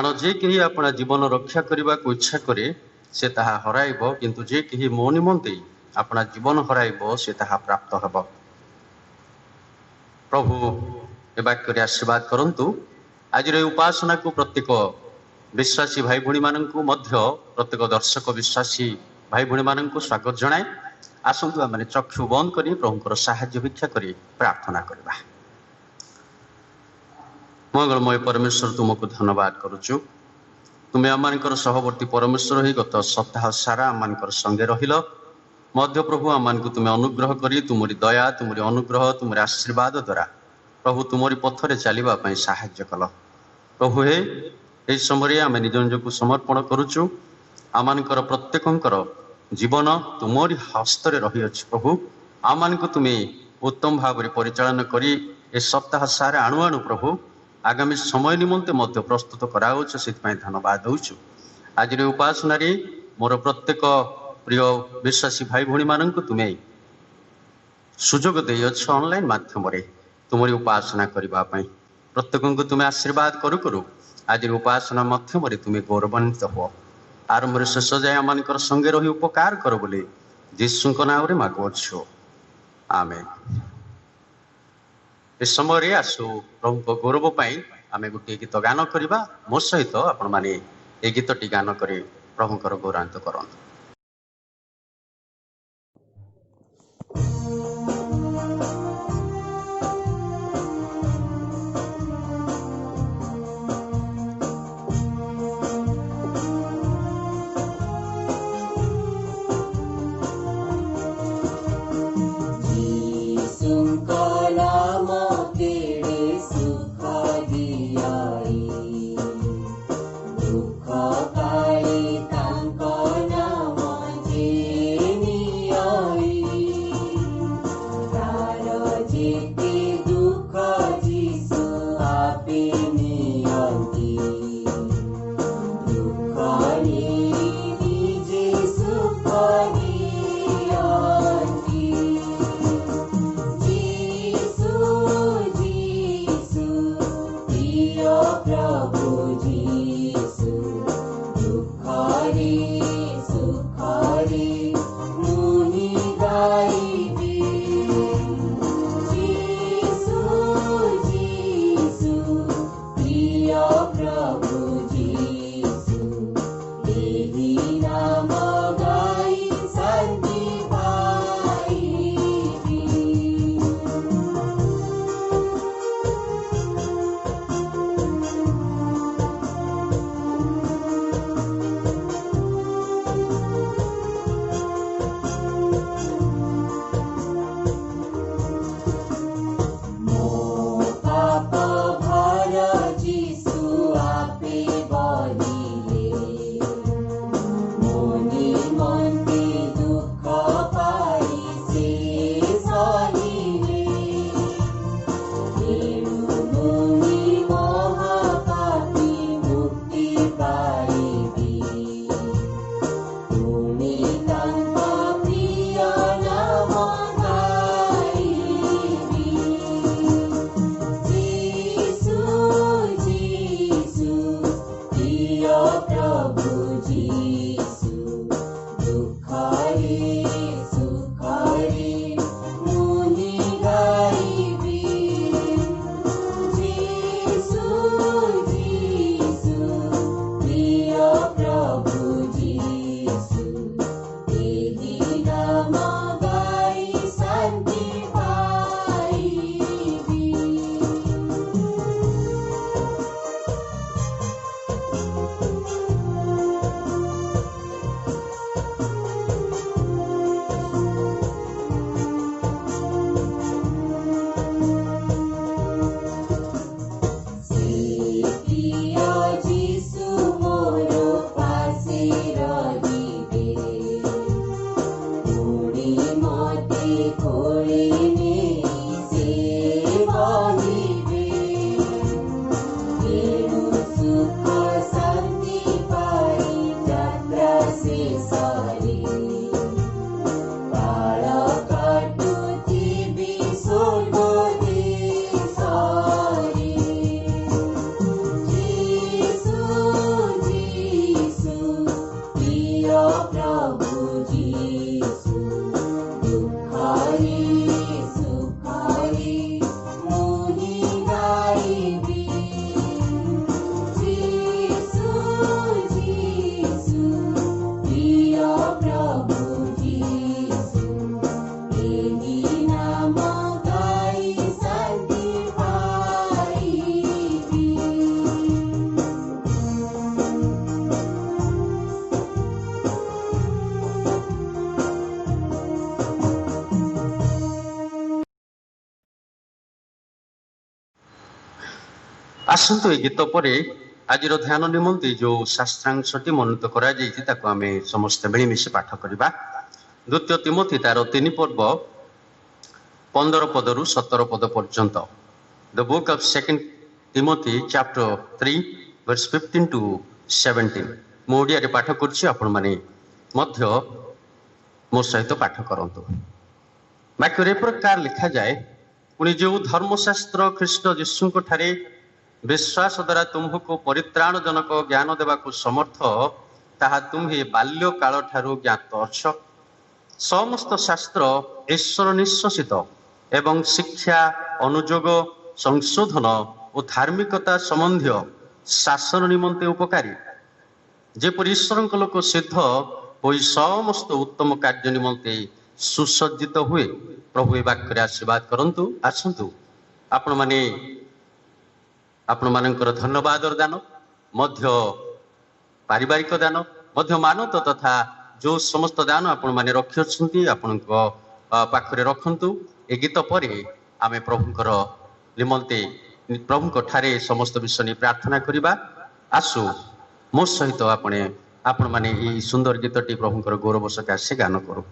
कारण जे कहीं अपना जीवन रक्षा करने को इच्छा करे से ताहा हराइब, किंतु जे कहीं मो निमंते अपना जीवन हराइब से ताहा प्राप्त हब। प्रभु ए वाक्य आशीर्वाद करंतु। आज उपासना को प्रत्येक विश्वासी भाई भूणी माननकु मध्य प्रत्येक दर्शक विश्वासी भाई भूणी माननकु स्वागत जनाए। आसंतु आमे चक्षु बंद करी प्रभुଙ୍କର साहाय्य भिक्षा करी प्रार्थना करबा। मंगलमय परमेश्वर तुमको धन्यवाद करुचु। तुम्हें आमर सहवर्ती परमेश्वर ही गत सप्ताह सारा आमर संगे रहिल मध्य प्रभु आम तुम्हें अनुग्रह करी तुमरी दया तुमरी अनुग्रह तुमरी आशीर्वाद द्वारा प्रभु तुमरी पथरे चलने साहाय्य कल। प्रभु हे यही समय आम निज निजक समर्पण करुचु। आमर प्रत्येकंकर जीवन तुमरी हस्तरे रही अछि। प्रभु आम तुम्हें उत्तम भाव में परिचालन करी ए सप्ताह सारा आणु आणु प्रभु आगामी समय निमंते मध्य प्रस्तुत कराउछ। से धन्यवाद दूचु। आज उपासना मोर प्रत्येक प्रिय विश्वासी भाई भूणी माननकु तुम्हें सुजोग दे अच्छ ऑनलाइन माध्यम रे तुमरी उपासना करबा पई प्रत्येक तुम्हें आशीर्वाद करू करू आज उपासना माध्यम रे तुम्हें गौरवान्वित हो। आरंभ शेष जाए आमर संगे रही उपकार कर बोले यीशु नाम रे मागुछु, आमेन। इस समय आसु प्रभु को गौरव पाई आमे गोटे गीत गान करवा। मो सहित आपण माने ए गीतटी गान करे प्रभुकर गौरवान्वित करंतु। आसतु ए गीत पर आज ध्यान निमंते जो शास्त्रांशटी मनोनीत करें समस्त मिलमिशि पाठ करवा। द्वितीय तिमोथी तार 3 पर्व 15 पदरु 17 पद पर्यंत। The book of second Timothy chapter 3 verse 15 to 17 मु ओडिया रे पाठ करछि, आपण माने मध्य मो सहित पाठ करंतु। वाक्य रे प्रकार लिखा जाए, पुनि जो धर्मशास्त्र ख्रीष्ट यीशु को ठारे विश्वास द्वारा तुम्हको परित्राण जनक ज्ञान देवाकु समर्थ, ताहा तुम्हे बाल्य काल ठारू ज्ञात अछ। समस्त शास्त्र ईश्वर निश्वसित एवं शिक्षा अनुयोग संशोधन और धार्मिकता संबंधी शासन निमंते उपकारी, जेपर ईश्वर लोक सिद्ध हो समस्त उत्तम कार्य निमंते सुसज्जित हुए। प्रभु ए वाक्य आशीर्वाद करंतु। आसंतु आपण माने आपण मानकर धन्यवाद दान मध्य पारिवारिक दान मध्य मानत तथा जो समस्त दान आपण माने रखिछंती आपण पाखरे रखंतु। ए गीत परे आमे प्रभुकर निमंते प्रभुक ठारे समस्त विषय प्रार्थना करिबा। आसु मो सहित आपण माने ई सुंदर गीतटी प्रभुकर गौरव सकाशे गान करू।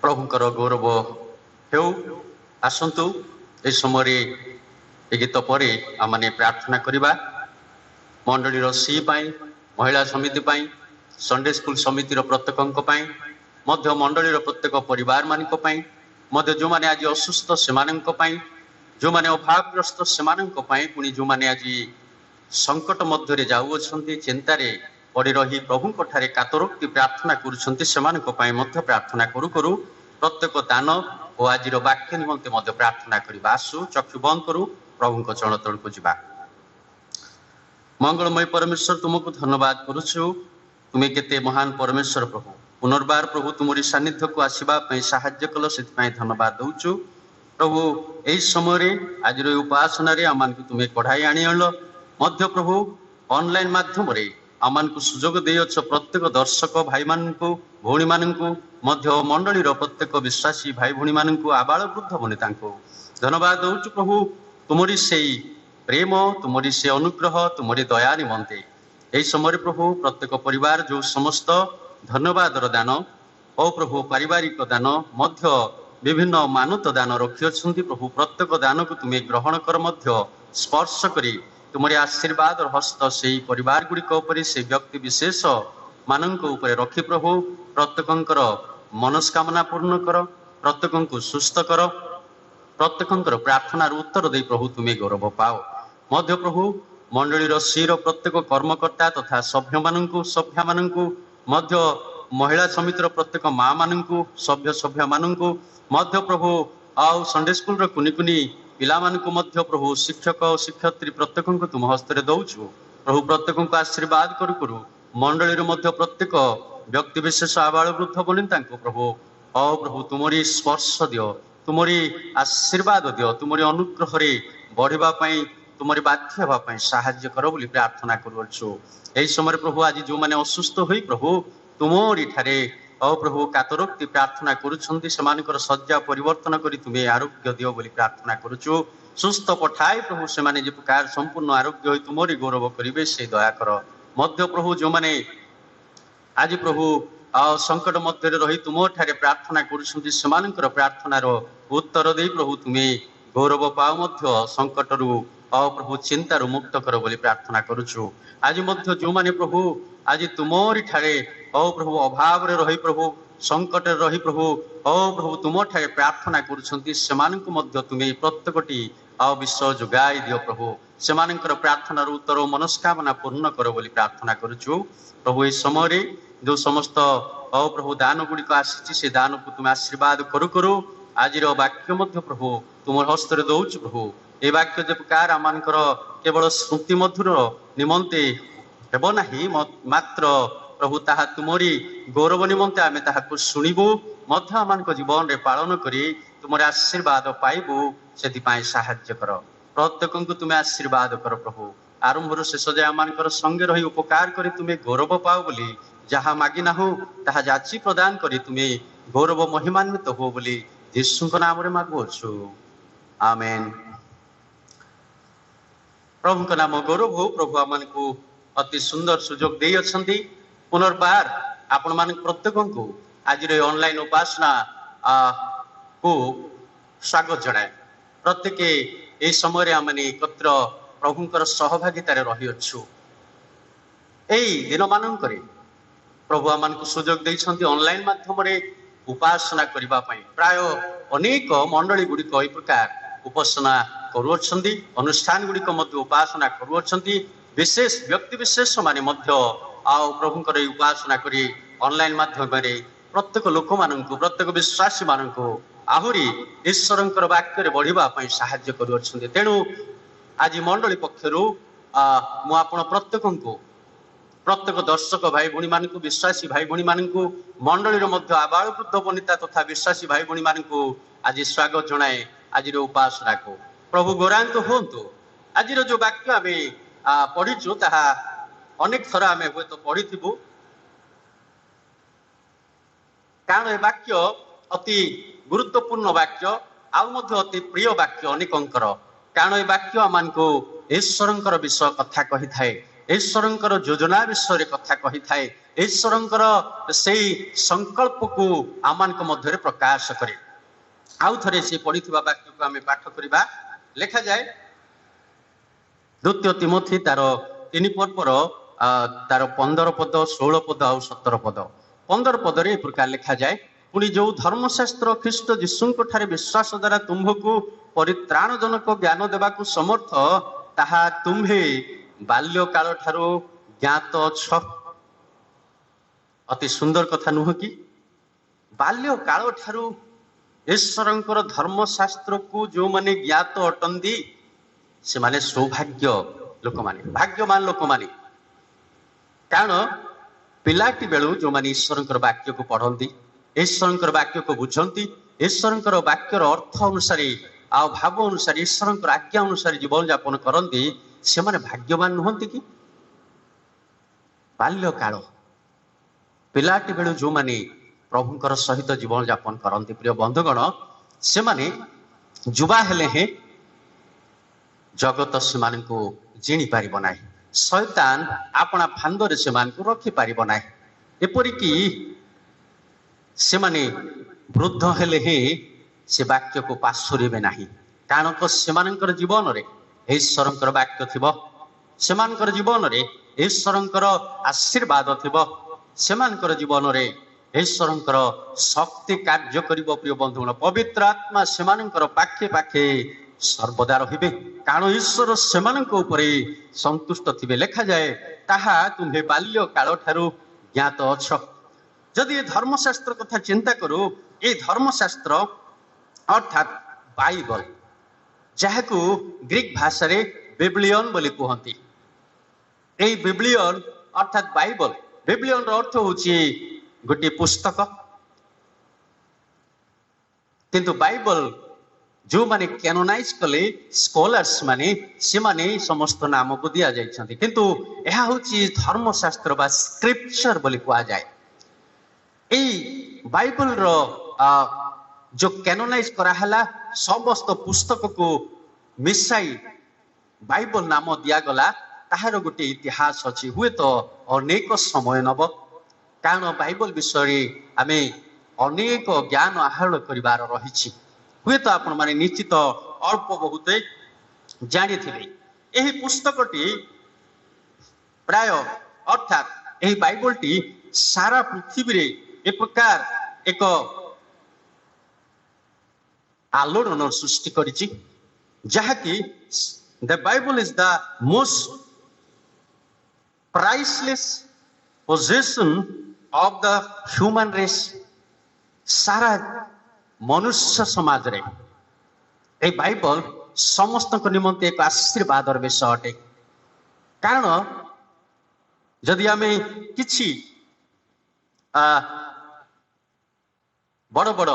प्रभुंकर गौरव हेउ आसंतु ए समय ए गीत पर आम मैंने प्रार्थना करवा मंडली सी महिला समिति संडे स्कूल समिति प्रत्येक मंडली प्रत्येक परिवार मानक जो मैंने आज असुस्थ से जो मैंने अभावग्रस्त से पुणी जो मैंने आज संकट मध्य जाऊँच चिंतार पड़ रही प्रभु कातरोक्ति प्रार्थना कर प्रार्थना करू करू प्रत्येक दान और आज वाक्य निमंते प्रार्थना करवा आसु चक्षु बंद करू प्रभु चरण तल को जा। मंगलमय परमेश्वर तुमको धन्यवाद करुछु तुम्हें केते महान परमेश्वर प्रभु पुनर्बार प्रभु तुमरी सानिध्य को आसवा साहाय्य कल से धन्यवाद दौचु प्रभु यही समय आज उपासना आम तुम्हें कढ़ाई आनिल मध्य प्रभु ऑनलाइन माध्यम आम को सुजोग देछ प्रत्येक दर्शक भाई मानक भौणी मानक मंडली प्रत्येक विश्वासी भाई भौणी मानक आबाल वृद्ध बने धन्यवाद दौचु प्रभु तुमरी से प्रेम तुमरी से अनुग्रह तुमरी दया निमंते यही समय प्रभु प्रत्येक परिवार जो समस्त धन्यवाद दान और प्रभु पारिवारिक दान मध्य विभिन्न मानत दान रखी प्रभु प्रत्येक दान को तुम्हें ग्रहण कर मध्य स्पर्श करी तुमरी आशीर्वाद और हस्त से परिवार गुड़िक से व्यक्ति विशेष मानक रखी प्रभु प्रत्येक मनस्कामना पूर्ण कर प्रत्येक को सुस्थ कर प्रत्येक प्रार्थना उत्तर दे प्रभु तुम्हें गौरव पाओ मध्य प्रभु मंडली सीर प्रत्येक कर्मकर्ता तथा सभ्य मानक मध्य महिला समितिर प्रत्येक माँ मानक सभ्य मानक मध्य प्रभु आउ संडे स्कूल कुनि कुनि पिला मानक मध्य प्रभु शिक्षक और शिक्षयित्री प्रत्येक तुम हस्ते दौचु प्रभु प्रत्येक आशीर्वाद करू करू मंडली मध्य प्रत्येक व्यक्ति विशेष आबाल वृद्ध बनी प्रभु औ प्रभु तुमरी स्पर्श दियो तुमरी आशीर्वाद दियो तुमरी अनुग्रह बढ़ाई तुमरी बाध्य हाँपाई साहाय्य कर बोली प्रार्थना करुछु यही समय प्रभु आज जो मैंने असुस्थ हुई प्रभु तुमरी ठारे औ प्रभु कातरोक्ति प्रार्थना करुछंती सेमानकर सज्जा परिवर्तन करी तुम्हें आरोग्य दियो बोली प्रार्थना करुछु सुस्थ पठाए प्रभु से माने जे प्रकार संपूर्ण आरोग्य होई तुमरी गौरव करिवे से दया कर मध्य प्रभु जो मैंने आज प्रभु संकट मध्य रही तुम ठारे प्रार्थना करुछंती सेमानकर प्रार्थनार उत्तर दे प्रभु तुम्हें गौरव पाओ मध्य संकटरू प्रभु चिंतार मुक्त कर बोली प्रार्थना करुछु आज मध्य जो माने प्रभु आज तुमरी ठारे प्रभु अभाव रही प्रभु संकट रही प्रभु प्रभु तुम ठारे प्रार्थना करुछंती सेमानंकु मध्य तुम्हें प्रत्येकटी विश्व जोगाई दियो प्रभु सेमानंकर प्रार्थनार उत्तर मनस्कामना पूर्ण कर बोली प्रार्थना करुछु प्रभु इस समय जो समस्त प्रभु दान गुड़िक आसी से दान को तुम आशीर्वाद करू करू आज वाक्य मध्य प्रभु तुम हस्ते दौच प्रभु ये वाक्य जो प्रकार आम केवल स्मृति मधुर निमंते हेब नहीं मात्र प्रभु ताहा तुमरी गौरव निमंते आमे ताहाको शुणिबु मध्य आम जीवन रे पालन करी तुमर आशीर्वाद पाइबु से साहाय्य कर प्रत्येक को तुम्हें आशीर्वाद कर प्रभु आरंभ शेष जाए आम संगे रही उपकार करी तुम्हें गौरव पाओ बोली जहाँ मागिना हो ताहा जाची प्रदान करी तुम्हें गौरव महिमान्वित हो बोली यीशु नाम रे मागुछु आमेन। प्रभु का नाम गौरव हो प्रभु आम को अति सुंदर सुजोग दे अछंती पुनर्बार आपण मान प्रत्येक को आज ऑनलाइन उपासना को स्वागत जनाए प्रत्येक ये समय आम एकत्र प्रभुंकर सहभागितार रही अच्छु यही दिन मानक प्रभु आम को सुजोग देइछंती ऑनलाइन माध्यम उपासना करबा पई प्राय अनेक मंडली गुड़िक ए प्रकार उपासना करुअछंती अनुष्ठान गुड़िक मध्य उपासना करुअछंती विशेष व्यक्ति विशेष माने मध्य आओ प्रभुंकर उपासना करी ऑनलाइन माध्यम प्रत्येक लोक मानक प्रत्येक विश्वासी मानक आहुरी ईश्वरंकर वाक्य बढ़िबा पई साहाय्य करुअछंती तेणु आज मंडली पक्षरु मु आपण प्रत्येक दर्शक भाई भणी मानक विश्वासी भाई भणी मानक मंडली मध्य आबाल वृद्ध वनिता तथा विश्वासी भाई भणी मानक आज स्वागत जनाए आज उपासना को प्रभु गौरांत हूँ आज जो वाक्य आम पढ़ीचु ताहा अनेक थर आम हे तो पढ़ी कारण ये वाक्य अति गुरुत्वपूर्ण वाक्य आउ अति प्रिय वाक्य अनेकंकर कारण ये वाक्य आम ईश्वरंकर विषय कथा कही थाए ईश्वरंकर योजना विषय कथा कही थाए ईश्वरंकर से संकल्प को आमान मध्य प्रकाश करे। आउ थे से पढ़िथिबा वाक्य को आम पाठ करबा लेखा जाए द्वितीय तिमोथी तार 3 पर्वर तार 15 पद 16 पद और 17 पद 15 पद ए प्रकार लिखा जाए पुणी जो धर्मशास्त्र ख्रीष्ट जीशु विश्वास द्वारा तुम्भको परित्राण जनक ज्ञान देवा समर्थ ताहा तुम्हे बाल्य काल ठारू ज्ञात छ। अति सुंदर कथा नुह कि बाल्य काल ठारू ईश्वरंकर धर्मशास्त्र को जो माने ज्ञात अटंदी से माने सौभाग्य लोक माने भाग्यमान लोक माने कारण पिलाटी बेलू जो माने ईश्वरंकर वाक्य को पढ़ती ईश्वरंकर वाक्य को बुझती ईश्वरंकर वाक्यर अर्थ अनुसार आ भाव अनुसार ईश्वरंकर आज्ञा अनुसार जीवन यापन करती से माने भाग्यवान नुहंती कि बाल्य काल पिलाटी बेलू जो माने प्रभुंकर सहित जीवन यापन करती प्रिय बंधुगण से माने जुबा हेले हैं जगत से जिणी पार ना शैतान अपना फांदरे से रखी पार ना एपरिक से माने वृद्ध हेले हैं से वाक्य को पाशुरे ना कारण तो से जीवन रे ईश्वरंकर वाक्य थिबो सेमानकर जीवन रे ईश्वरंकर आशीर्वाद थिबो सेमानकर जीवन रे ईश्वरंकर शक्ति कार्य करिबो। प्रिय बंधुगण पवित्र आत्मा सेमानकर पाखे पाखे सर्वदा रहिबे कारण ईश्वर सेमानक उपरे संतुष्ट थिबे लेखा जाए ताहा तुम्हे बाल्य काल ठारू ज्ञात अछ। जदि धर्मशास्त्र कथा चिंता करू ए धर्मशास्त्र अर्थात बाइबल जहाकू ग्रीक भाषा रे बिब्लियन बोली कहती ए बिब्लियन अर्थात बाइबल बिब्लियन रो अर्थ होची गोटे पुस्तक किंतु बाइबल जो माने कैनोनाइज कले स्कॉलर्स माने से माने समस्त नाम को दिया जाइछन्ति किंतु एहा होची धर्मशास्त्र बा स्क्रिप्चर बोली कहा जाए। ए बाइबल रो जो कैनोनाइज करा हला समस्त पुस्तक को मिसाई बाइबल नाम दिया गला ताहार गोटे इतिहास अछि हुए तो अनेक समय नब कारण बाइबल विषय आमे अनेक ज्ञान आहरण करिवार रहिछि हुए तो आपण माने निश्चित अल्प बहुत जानी थिबे। एही पुस्तकटी प्राय अर्थात एही बाइबलटी सारा पृथ्वी रे एक प्रकार एक आलोड़न सृष्टि करिछि जहाकि the Bible is the most priceless possession of the human race. सारा मनुष्य समाज रे ए बाइबल समस्त निमंते एक आशीर्वाद विषय अटे कारण जदि आमे किछि बड़ बड़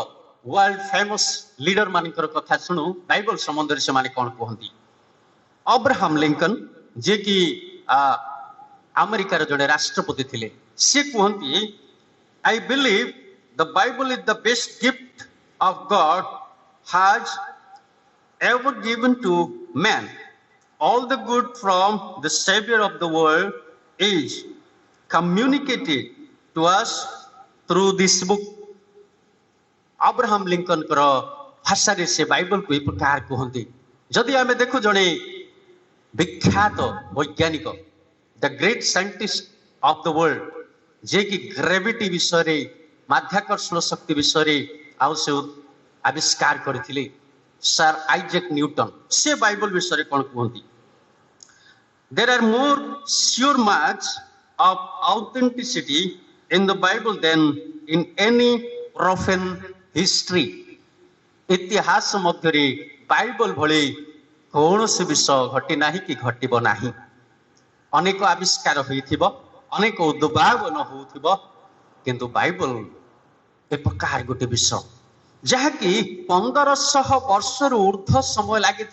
वर्ल्ड फेमस लीडर मानकर कथा सुनु बाइबल संबंध से माने कौन कहती अब्राहम लिंकन जे कि अमेरिकार जड़े राष्ट्रपति थिले से कहती I believe the Bible is the best gift of God has ever given to man. All the good from the Savior of the world is communicated to us through this book. Abraham Lincoln कर भाषा रे से Bible को प्रकार कहते जदि आमे देखो जने विख्यात वैज्ञानिक the great scientist of the world जे कि ग्रेविटी विषय रे माध्याकर्षण शक्ति विषय रे आउ से आविष्कार करथिले सर आइजैक न्यूटन से बाइबल विषय कौन कहती there are more sure marks of authenticity in the Bible than in any profane history. इतिहास मध्य बाइबल भली कौन से विषय घटी ना कि घटब ना अनेक आविष्कार होइथिबो अनेक उद्भावन होउथिबो किंतु बाइबल ए प्रकार गोटे विषय जहाँकि 1500 वर्ष ऊर्ध्व समय लगी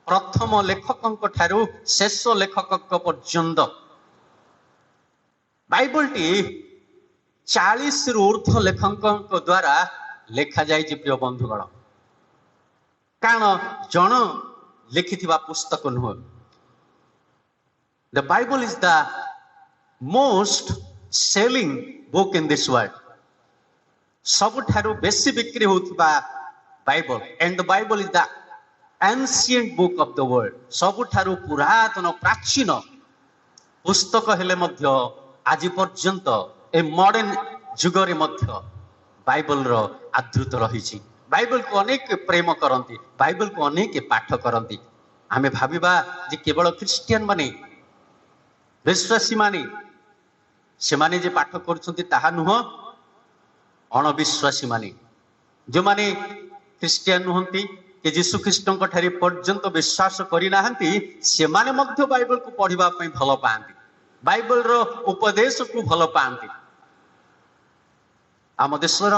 प्रथम लेखक ठारू शेष लेखक पर्यंत बाइबल टी 40 ऊर्ध्व लेखक द्वारा लेखा जाए प्रिय बंधुगण कारण जन लिखि पुस्तक नुह The Bible is the most selling book in this world. ସବୁଠାରୁ ବେଶୀ ବିକ୍ରି ହେଉଥିବା Bible, and the Bible is the ancient book of the world. ସବୁଠାରୁ ପୁରାତନ ପ୍ରାଚୀନ ପୁସ୍ତକ ହେଲେ ମଧ୍ୟ ଆଜି ପର୍ଯ୍ୟନ୍ତ ଏ ମଡର୍ନ ଯୁଗରେ ମଧ୍ୟ ବାଇବଲର ଆଦୃତ ରହିଛି। ବାଇବଲକୁ ଅନେକ ପ୍ରେମ କରନ୍ତି, ବାଇବଲକୁ ଅନେକ ପାଠ କରନ୍ତି। ଆମେ ଭାବିବା ଯେ କେବଳ ଖ୍ରୀଷ୍ଟିଆନ ମାନେ, ବିଶ୍ୱାସୀ ମାନେ ସେମାନେ ଯେ ପାଠ କରୁଛନ୍ତି ତାହା ନୁହଁ। ଅଣବିଶ୍ୱାସୀ ମାନେ, ଯେଉଁମାନେ ଖ୍ରୀଷ୍ଟିଆନ ନୁହନ୍ତି କି ଯୀଶୁ ଖ୍ରୀଷ୍ଟଙ୍କ ଠାରେ ପର୍ଯ୍ୟନ୍ତ ବିଶ୍ୱାସ କରିନାହାନ୍ତି, ସେମାନେ ମଧ୍ୟ ବାଇବଲକୁ ପଢିବା ପାଇଁ ଭଲ ପାଆନ୍ତି, ବାଇବଲର ଉପଦେଶକୁ ଭଲ ପାଆନ୍ତି। ଆମ ଦେଶର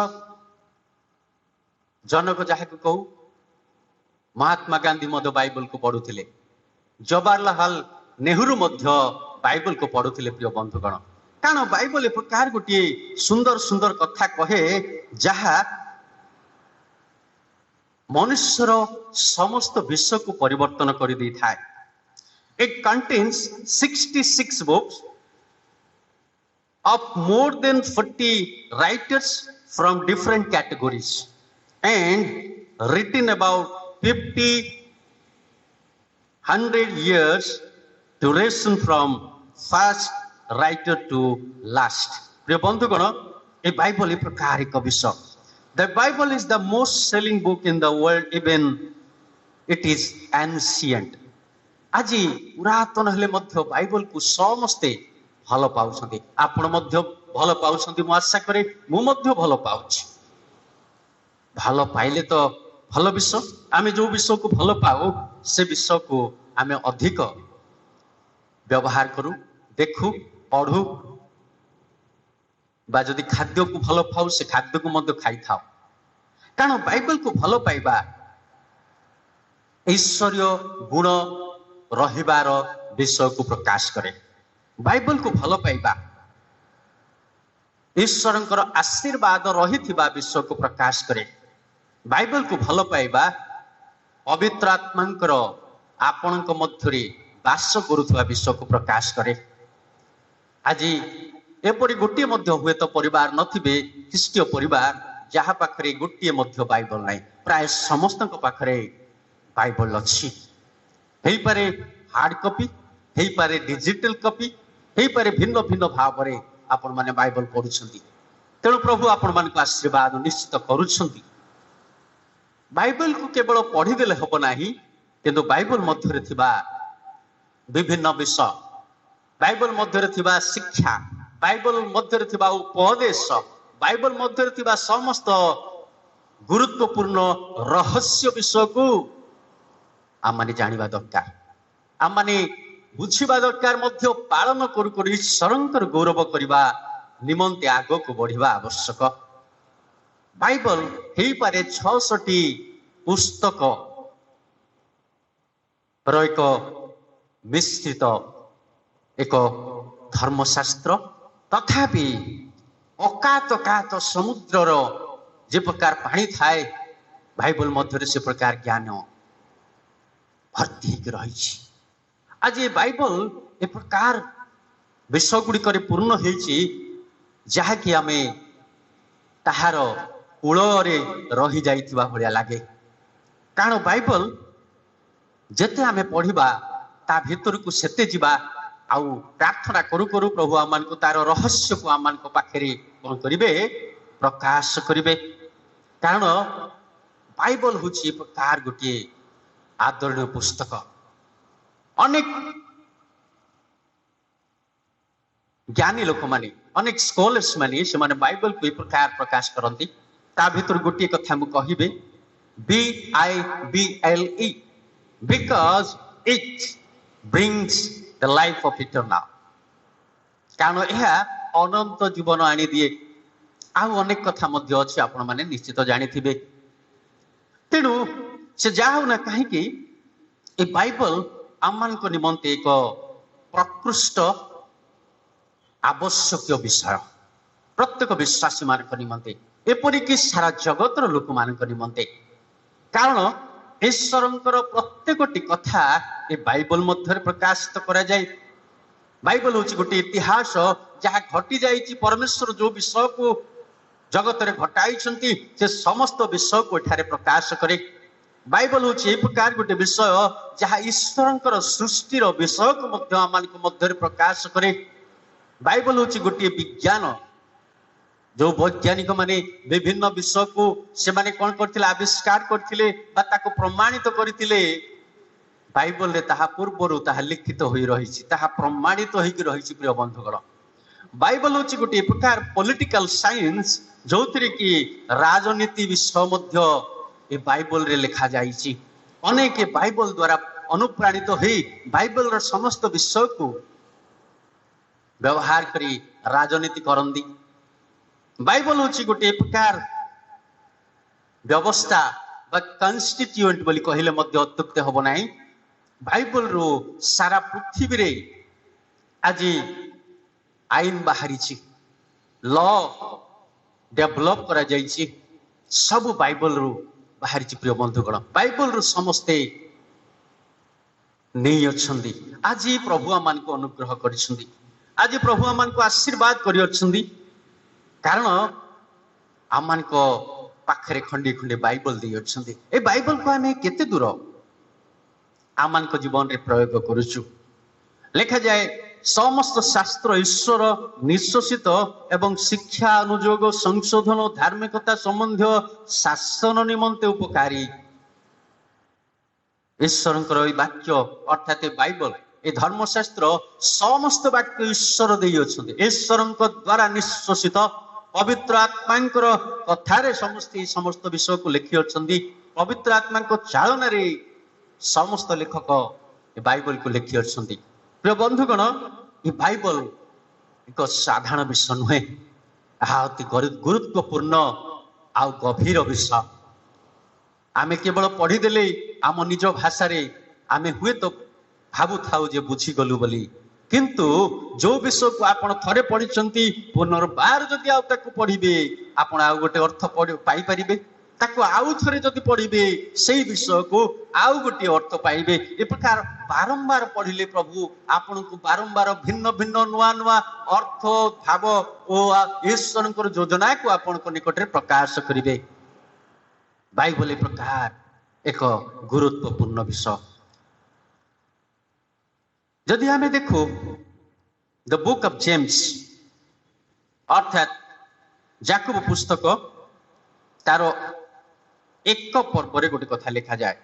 ଜନକ ଯାହାକୁ କହୁ, ମହାତ୍ମା ଗାନ୍ଧୀ ମଧ୍ୟ ବାଇବଲକୁ ପଢୁଥିଲେ, ଜବାହରଲାଲ ନେହେରୁ ମଧ୍ୟ ବାଇବଲକୁ ପଢୁଥିଲେ। ପ୍ରିୟ ବନ୍ଧୁଗଣ, କାରଣ ବାଇବଲ ଏ ପ୍ରକାର ଗୋଟିଏ ସୁନ୍ଦର ସୁନ୍ଦର କଥା କହେ ଯାହା ମନୁଷ୍ୟର ସମସ୍ତ ବିଷୟକୁ ପରିବର୍ତ୍ତନ କରିଦେଇଥାଏ। It contains 66 books of more than 40 writers from different categories and written about 100 years duration from first writer to last. प्रिय बंधुगण, ए बाइबल ए प्रकार एक विषय। The Bible is the most selling book in the world, even it is ancient. আজি ପୁରାତନ ହେଲେ ମଧ୍ୟ Bible କୁ ସମସ୍ତେ ଭଲ ପାଉଛନ୍ତି। ଆପଣ ମଧ୍ୟ ଭଲ ପାଉଛନ୍ତି, ମୁଁ ଆଶା କରେ, ମୁଁ ମଧ୍ୟ ଭଲ ପାଉଛି। ଭଲ ପାଇଲେ ତ ଭଲ ବିଷୟ। ଆମେ ଯୋଉ ବିଷୟକୁ ଭଲ ପାଉ ସେ ବିଷୟକୁ ଆମେ ଅଧିକ ବ୍ୟବହାର କରୁ, ଦେଖୁ, ପଢୁ, ବା ଯଦି ଖାଦ୍ୟକୁ ଭଲ ପାଉ ସେ ଖାଦ୍ୟକୁ ମଧ୍ୟ ଖାଇଥାଉ। କାରଣ ବାଇବଲକୁ ଭଲ ପାଇବା ଈଶ୍ୱରୀୟ ଗୁଣ ରହିବାର ବିଷୟକୁ ପ୍ରକାଶ କରେ। ବାଇବଲକୁ ଭଲ ପାଇବା ଈଶ୍ୱରଙ୍କର ଆଶୀର୍ବାଦ ରହିଥିବା ବିଷୟକୁ ପ୍ରକାଶ କରେ। ବାଇବଲକୁ ଭଲ ପାଇବା ପବିତ୍ର ଆତ୍ମାଙ୍କର ଆପଣଙ୍କ ମଧ୍ୟରେ ବାସ କରୁଥିବା ବିଷୟକୁ ପ୍ରକାଶ କରେ। ଆଜି ଏପରି ଗୋଟିଏ ମଧ୍ୟ ହୁଏତ ପରିବାର ନଥିବେ, ଖ୍ରୀଷ୍ଟୀୟ ପରିବାର, ଯାହା ପାଖରେ ଗୋଟିଏ ମଧ୍ୟ ବାଇବଲ ନାହିଁ। ପ୍ରାୟ ସମସ୍ତଙ୍କ ପାଖରେ ବାଇବଲ ଅଛି। ହେଇପାରେ ହାର୍ଡ କପି, ହେଇପାରେ ଡିଜିଟାଲ କପି, ହେଇପାରେ ଭିନ୍ନ ଭିନ୍ନ ଭାବରେ ଆପଣମାନେ ବାଇବଲ ପଢୁଛନ୍ତି। ତେଣୁ ପ୍ରଭୁ ଆପଣମାନଙ୍କୁ ଆଶୀର୍ବାଦ ନିଶ୍ଚିତ କରୁଛନ୍ତି। ବାଇବଲକୁ କେବଳ ପଢିଦେଲେ ହବ ନାହିଁ, କିନ୍ତୁ ବାଇବଲ ମଧ୍ୟରେ ଥିବା ବିଭିନ୍ନ ବିଷୟ, ବାଇବଲ ମଧ୍ୟରେ ଥିବା ଶିକ୍ଷା, ବାଇବଲ ମଧ୍ୟରେ ଥିବା ଉପଦେଶ, ବାଇବଲ ମଧ୍ୟରେ ଥିବା ସମସ୍ତ ଗୁରୁତ୍ୱପୂର୍ଣ୍ଣ ରହସ୍ୟ ବିଷୟକୁ ଆମମାନେ ଜାଣିବା ଦରକାର, ଆମମାନେ ବୁଝିବା ଦରକାର, ମଧ୍ୟ ପାଳନ କରୁ କରୁ ଈଶ୍ୱରଙ୍କର ଗୌରବ କରିବା ନିମନ୍ତେ ଆଗକୁ ବଢିବା ଆବଶ୍ୟକ। ବାଇବଲ ହେଇପାରେ 600ଟି ପୁସ୍ତକ ର ଏକ ମିଶ୍ରିତ ଏକ ଧର୍ମଶାସ୍ତ୍ର, ତଥାପି ଅକାତ କାତ ସମୁଦ୍ରର ଯେ ପ୍ରକାର ପାଣି ଥାଏ, ବାଇବଲ ମଧ୍ୟରେ ସେ ପ୍ରକାର ଜ୍ଞାନ ଭର୍ତ୍ତି ହେଇକି ରହିଛି। ଆଜି ବାଇବଲ ଏ ପ୍ରକାର ବିଷୟ ଗୁଡ଼ିକରେ ପୂର୍ଣ୍ଣ ହେଇଛି, ଯାହାକି ଆମେ ତାହାର କୂଳରେ ରହିଯାଇଥିବା ଭଳିଆ ଲାଗେ। କାରଣ ବାଇବଲ ଯେତେ ଆମେ ପଢିବା ତା ଭିତରକୁ ସେତେ ଯିବା, ଆଉ ପ୍ରାର୍ଥନା କରୁ କରୁ ପ୍ରଭୁ ଆମମାନଙ୍କୁ ତାର ରହସ୍ୟକୁ ଆମମାନଙ୍କ ପାଖରେ କଣ କରିବେ, ପ୍ରକାଶ କରିବେ। କାରଣ ବାଇବଲ ହଉଛି ଏ ପ୍ରକାର ଗୋଟିଏ ଆଦରଣୀୟ ପୁସ୍ତକ। ଅନେକ ଜ୍ଞାନୀ ଲୋକମାନେ, ଅନେକ ସ୍କଲାର୍ସ ମାନେ, ସେମାନେ ବାଇବଲକୁ ଏ ପ୍ରକାର ପ୍ରକାଶ କରନ୍ତି। ତା ଭିତରୁ ଗୋଟିଏ କଥା ମୁଁ କହିବି, BIBLE, because it brings the life of eternal. କାରଣ ଏହା ଅନନ୍ତ ଜୀବନ ଆଣିଦିଏ। ଆଉ ଅନେକ କଥା ମଧ୍ୟ ଅଛି, ଆପଣ ମାନେ ନିଶ୍ଚିତ ଜାଣିଥିବେ। ତେଣୁ ସେ ଯାହା ହଉ ନା କାହିଁକି, ଏ ବାଇବଲ ଆମମାନଙ୍କ ନିମନ୍ତେ ଏକ ପ୍ରକୃଷ୍ଟ ଆବଶ୍ୟକୀୟ ବିଷୟ, ପ୍ରତ୍ୟେକ ବିଶ୍ୱାସୀ ମାନଙ୍କ ନିମନ୍ତେ, ଏପରିକି ସାରା ଜଗତର ଲୋକମାନଙ୍କ ନିମନ୍ତେ। କାରଣ ଈଶ୍ୱରଙ୍କର ପ୍ରତ୍ୟେକଟି କଥା ଏ ବାଇବଲ ମଧ୍ୟରେ ପ୍ରକାଶିତ କରାଯାଏ। बाइबल हूँ गोटे इतिहास जहाँ घटी जाइए परमेश्वर जो विषय को जगत में घटाई से समस्त विषय को एठारे प्रकाश करे। बाइबल हूँ एक प्रकार गोटे विषय जहाँ ईश्वर सृष्टिर विषय को मध्य प्रकाश करे। बाइबल हूँ गोटे विज्ञान जो वैज्ञानिक माने विभिन्न विषय को से माने कौन करथिले आविष्कार करथिले बा ताको प्रमाणित करथिले। बाइबल रे ताहा पूर्वरु ताहा लिखित होई रहिछि, ताहा प्रमाणित होई रहिछि। प्रिय बंधुगण, बाइबल होछि गोटे प्रकार पॉलिटिकल साइंस जोथिरे कि राजनीति विषय मध्य ए बाइबल रे लिखा जाइछि। अनेक बाइबल द्वारा अनुप्राणित होई बाइबल रो समस्त विषय को व्यवहार करी राजनीति करंदी। बाइबल होछि गोटे प्रकार व्यवस्था बा कॉन्स्टिट्यूएंट बोली कहिले मध्य अत्युक्त हबो नाही। बाइबल रो सारा पृथ्वी रे आज आईन बाहरी लॉ डेवलप करा जाइछि, सब बाइबल रो बाहरी। प्रिय बंधुगण, बाइबल रो समस्ते नहीं अछंदी। आज प्रभु आमान को अनुग्रह करिसंदी, आज प्रभु आमान को आशीर्वाद करि अछंदी, कारण आमान को पाखरे खंडे खंडे बाइबल दे अछंदी। ए बाइबल को आमे केते दूर आमान को जीवन रे प्रयोग करूछु। लिखा जाए समस्त शास्त्र ईश्वर निश्वसित एवं शिक्षा अनुयोग संशोधन धार्मिकता संबंधी शासन निमंते उपकारी। ईश्वर वाक्य अर्थात बाइबल ए धर्मशास्त्र समस्त वाक्य ईश्वर दे अछंती। ईश्वर द्वारा निश्वसित पवित्र आत्मा कथारे समस्त विषय को लिखि अछंती। पवित्र आत्मा चालन रे समस्त लेखक बाइबल को लिखि अछंती। प्रिय बंधुगण, ये बाइबल एक साधारण विषय नुहे, अति गुरुत्वपूर्ण आ गभीर विषय। आमे केवल पढ़ीदेले आम निज भाषा रे आमे हुए तो भावु थाउ जे बुझी गलु बोली, किंतु जो विषय को आपण थरे पढ़िचंती पुनर्बार जदि आउ ताकू पढ़िबे आपण आउ गोटे अर्थ पाई परिबे। ताकू आउ थरे जदि पढ़िबे सेही विषय को आउ गोटे अर्थ पाइबे। ए प्रकार बारंबार पढ़िले प्रभु आपण को बारंबार भिन्न भिन्न नुआ नुआ अर्थ भाव और ईश्वर योजना को आपण को निकट रे प्रकाश करिबे। बाइबल ए प्रकार एक गुरुत्वपूर्ण विषय। जदि हमें देखो द बुक ऑफ जेम्स अर्थात जाकब पुस्तक तार एक पर्व गोटे कथा लिखा जाए,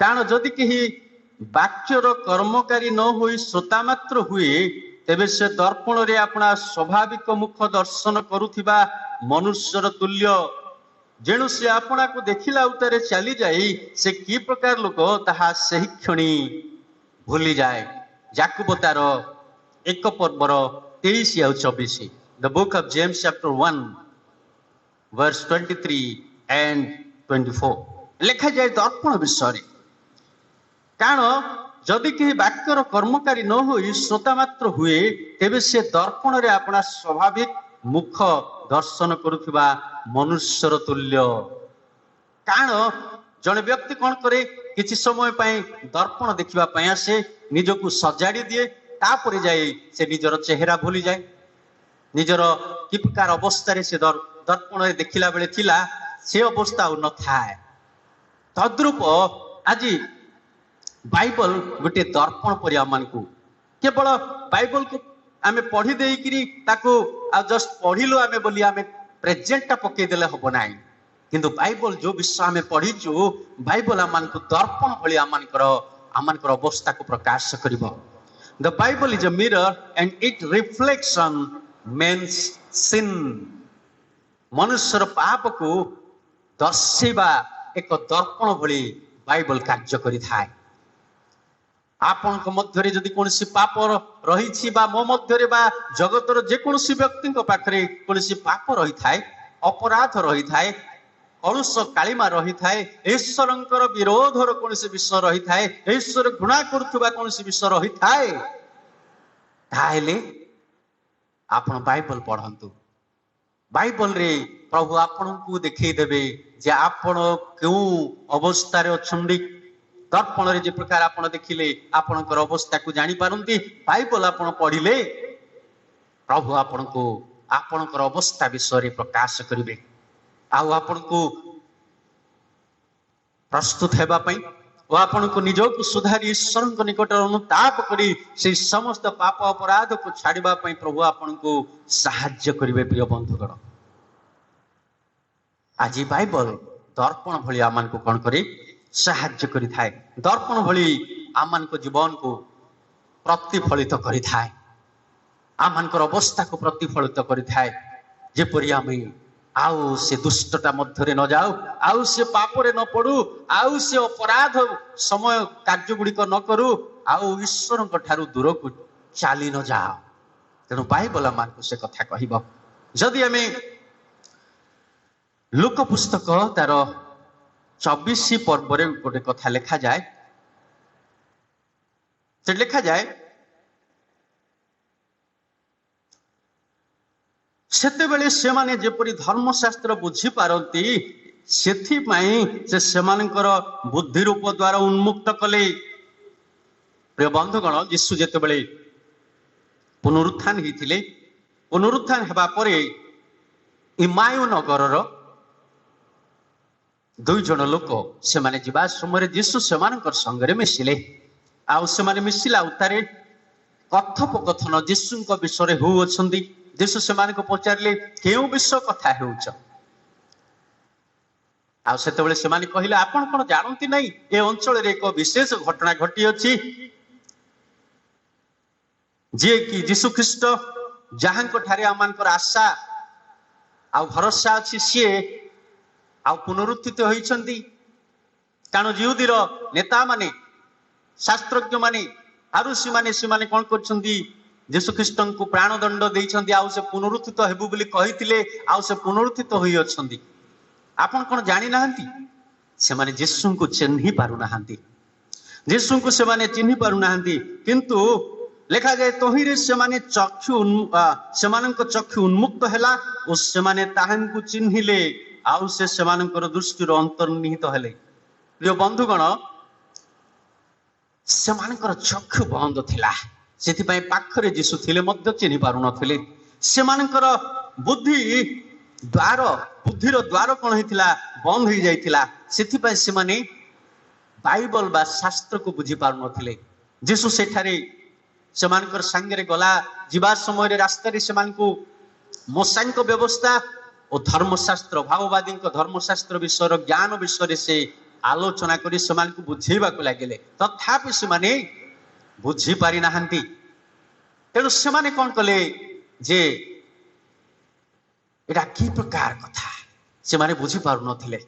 कारण जदि कहीं वाक्यर कर्मकारी न हुई श्रोता मात्र हुए तेबे से दर्पण रे अपना स्वाभाविक मुख दर्शन करुथिबा मनुष्यर तुल्य। जेणु से आपना को देखिला उतारे चली जाई से की प्रकार लोक ताहा सही क्षणी भूली जाए। जाकब तार एक पर्वर 23 और 24 the book of James chapter 1 verse 23 and 24 लिखा जाए दर्पण विषय। कारण जदि कहीं वाक्यर कर्मकारी न हुई श्रोता मात्र हुए तेबे से दर्पण रे अपना स्वाभाविक मुख दर्शन करुथिबा मनुष्यर तुल्य। कारण जने व्यक्ति कौन करे किछि समय पाए दर्पण देखिबा पाए आसे निजको सजाड़ी दिए, तापर जाए से निजर चेहरा भूली जाए, निजर कि प्रकार अवस्था रे से दर्पण रे देखिला बेले थिला से अवस्था न थाए। तद्रूप आज बाइबल गोटे दर्पण पर आमान को केवल बाइबल को आमे पढ़ी देइकिरी ताको आ जस्ट पढ़िलो आमे बोली आमे प्रेजेंट पकई देले हबो नाही, किंतु बाइबल जो विषय आमे पढ़ीचु बाइबल आमान को दर्पण भली आमानकर अवस्था को प्रकाश करिवो। The Bible is a mirror and it reflects on man's sin. मनुष्यर पाप को दर्शेबा एक दर्पण भली बाइबल कार्य करि थाए। आपण मध्य जदि कौन पाप रही मो मध्य जगतर जेकोसी व्यक्ति पाखे कौन पाप रही थाए, अपराध रही थाए, कलुष कालिमा रही थाए, ईश्वर विरोधर कौन विषय रही थाए, ईश्वर घृणा करुवा कौन विषय रही थाए, ताहेले आपण बाइबल पढ़ंतु। बाइबल रे प्रभु आपण को देखई देबे जे आपण क्यों अवस्था रे अछंदी, दर्पण रे जे प्रकार आपण देखिले आपणकर अवस्था को जानी पारंती बाइबल आपण पढ़िले प्रभु आपण को आपणकर अवस्था विषय प्रकाश करिवे आपण को प्रस्तुत हेबा पई और आपण को निजको सुधारी ईश्वर निकट अनुताप करी से समस्त पाप अपराध को छाड़िबा पई प्रभु आपण को सहाय्य करिवे। प्रिय बंधुगण आज बाइबल दर्पण भली आमान को कौन करे सहाय्य करि थाए दर्पण भली आमान को जीवन को प्रतिफलित करि थाए आमान को अवस्था को प्रतिफलित करि थाए जेपरि आमे आउ से दुष्टता मध्य न जाऊ आउ से पापरे न पड़ू आउ से अपराध समय कार्य गुड़िक न करू आउ ईश्वर ठारू दूर को चली न जाओ तेणु बाइबल आमान को से कथा कहब जदि आमे लोक पुस्तक तार 24 पर्व गोटे कथा लिखा जाए से लिखा जाए सेते बेले से माने जेपरि धर्मशास्त्र बुझी पारती से सेमानकर बुद्धि रूप द्वारा उन्मुक्त कले। प्रिय बंधुगण यीशु जेते बेले पुनरुत्थान होइथिले पुनरुत्थान हेबा परे इमायु नगरर दुई जन लोक से माने जीवा समय यीशु सेमानकर संगरे मिसिले आउ से माने मिसिला उतारे कथोपकथन यीशु विषय हो अछंती यीशु से पचारे क्यों विषय कथा होउछ आ सेते बेले से माने कहिले आपण कोन जानती नहीं ए अंचल रे एक विशेष घटना घटी अछि जे कि यीशु ख्रीष्ट जहांको ठारे आमानकर आशा आ भरोसा अछि से आ पुनरुत्थित होइछंती कारण जिहुदीर नेता माने शास्त्रज्ञ माने आरुषि माने से माने कोन करछंती यीशु ख्रीष्ट को प्राणदंड देइछंती आ से पुनरुत्थित हेबु बोली कहिथिले आ से पुनरुत्थित होई अछंती आपण कोन जानि नाहंती से माने यीशु को चिन्हि पारु नाहंती यीशु को से माने चिन्हि पारु नाहंती किंतु लेखा जाए तोहिरे से माने चक्षु से मानक चक्षु उन्मुक्त हैला ओ से माने ताहांकु चिन्हिले आउ से सेमानकर दृष्टि अंतर्निहित हेले। प्रिय बंधुगण सेमानकर चक्षु बंद थिला सेथिपाई पाखरे यीशु थिले मध्य चिन्हि पारु नथिले सेमानकर बुद्धिर द्वार कोन हिथिला बंद हो जाइथिला सेथिपाई से माने बाइबल बा शास्त्र को बुझी पारु नथिले यीशु सेठारे सेमानकर संगरे गला जीवा समय रे रास्ता रे सेमानकु मोसांक व्यवस्था और धर्मशास्त्र भाववादी धर्मशास्त्र विषय ज्ञान विषय से आलोचना करी सेमानकु बुझेबा को लागिले तथापि से माने बुझी पारि नाहंती तेणु से माने कोन कले जे एटा की प्रकार कथा से माने बुझी पारु नथिले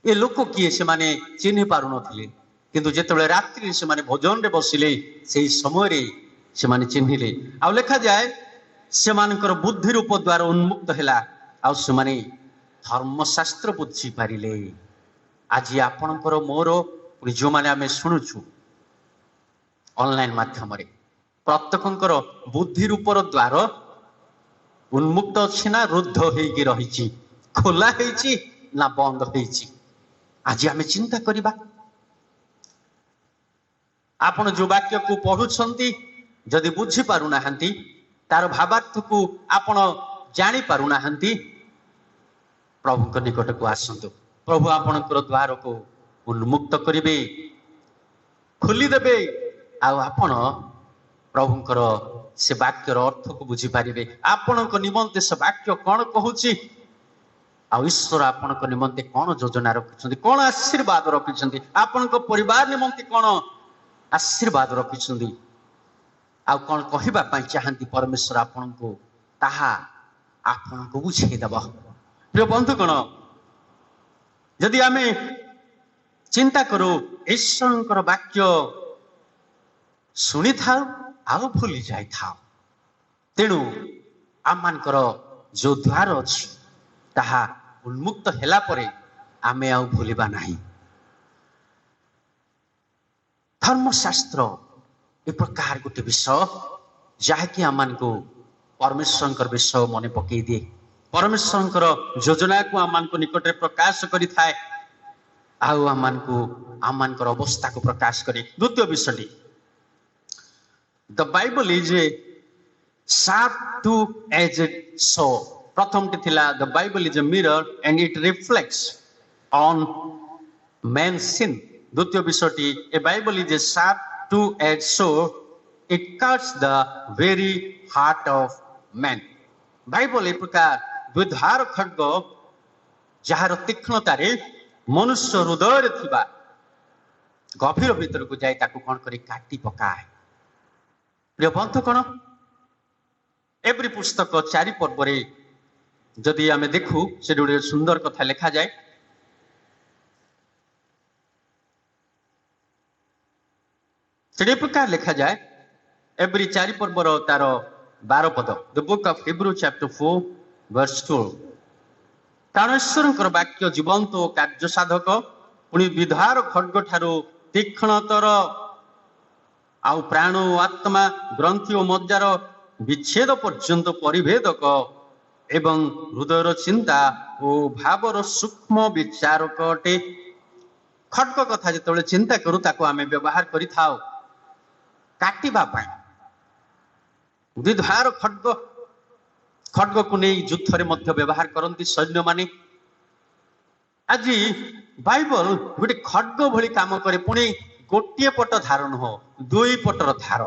ए लोक किए से माने चिन्हि पारु नथिले किंतु जेतेबेले रात्रि से माने भोजन रे बसिले सेही समय रे से माने चिन्हिले आ लेखा जाए से मानकर बुद्धि रूप द्वारा उन्मुक्त हैला आ से माने धर्मशास्त्र बुझी पारिले। आज आपणकर मोर जो माने आमे सुनुछु ऑनलाइन माध्यम रे प्रत्येकंकर बुद्धि रूपर द्वार उन्मुक्त अछि ना रुद्ध हेकी रहिछि खोला हेछि ना बंद हेछि आज आमे चिंता करिबा आपण जो वाक्य को पढ़ुछंती जदि बुझी पारु नाहंती तार भावार्थ को आपण जानी पारु नाहंती प्रभु के निकट को आसंतु प्रभु आपणकर द्वार को उन्मुक्त करिवे खोली देबे आ आपण प्रभुंकर से वाक्यर अर्थ को बुझी पारिबे आपणक निमंते से वाक्य कोन कहूची आ ईश्वर आपणक निमंते कोन योजना रखिछंती कोन आशीर्वाद रखिछंती आपणक परिवार निमंते कोन आशीर्वाद रखिछंती आ कोन कहिबा पई चाहंती परमेश्वर आपणको ताहा आपणको बुझे देबो। प्रिय बंधुगण यदि आमे चिंता करू ईश्वरंकर वाक्य शुणी था आउ भूली जाई था तेणु आमानकर जो द्वार अछि ताहा उन्मुक्त हैला परे आमे आउ भूलिबा नाही। धर्मशास्त्र ए प्रकार गोटे विषय जहाँकि आमानको परमेश्वरंकर विषय मने पकई दिए परमेश्वरंकर योजना को आमानको निकट रे प्रकाश करि थाए आउ आमको अवस्था को प्रकाश करे। द्वितीय विषय, the Bible is a sharp two-edged sword. प्रथम थिला the Bible is a mirror and it reflects on man sin. द्वितीय विषयटी, a Bible is a sharp two-edged sword. It cuts the very heart of man. Bible एक प्रकार द्विधार खड्ग jar तीक्ष्णतारे मनुष्य हृदय थिबा गभीर भीतर को जाए ताकू कौन करी काटी पकाए। प्रिय बंधु कौन एवरी पुस्तक 4 पर्व जदि आम देखू से गोटे सुंदर कथा लिखा जाए। से प्रकार लिखा जाए एवरी 4 पर्वर तार 12 पद। The book of Hebrew chapter 4 verse 2। कारण ईश्वर वाक्य जीवंत और कार्य साधक पुणी विधार खड्ग ठारू तीक्ष्णतर आउ प्राण आत्मा ग्रंथि और मज्जार विच्छेद पर्यंत परिभेदक एवं हृदयर चिंता और भावर सूक्ष्म विचारक अटे। खड्ग कथा जो चिंता करूँ ताको आमे व्यवहार करि थाओ काटिबा पाई। विधार खड्ग खड्ग को नहीं युद्ध रे मध्य व्यवहार करती सैन्य माने। आज बाइबल गोटे खड्ग भली काम करे पुणी गोटे पट धार नुह 2 पटर धार।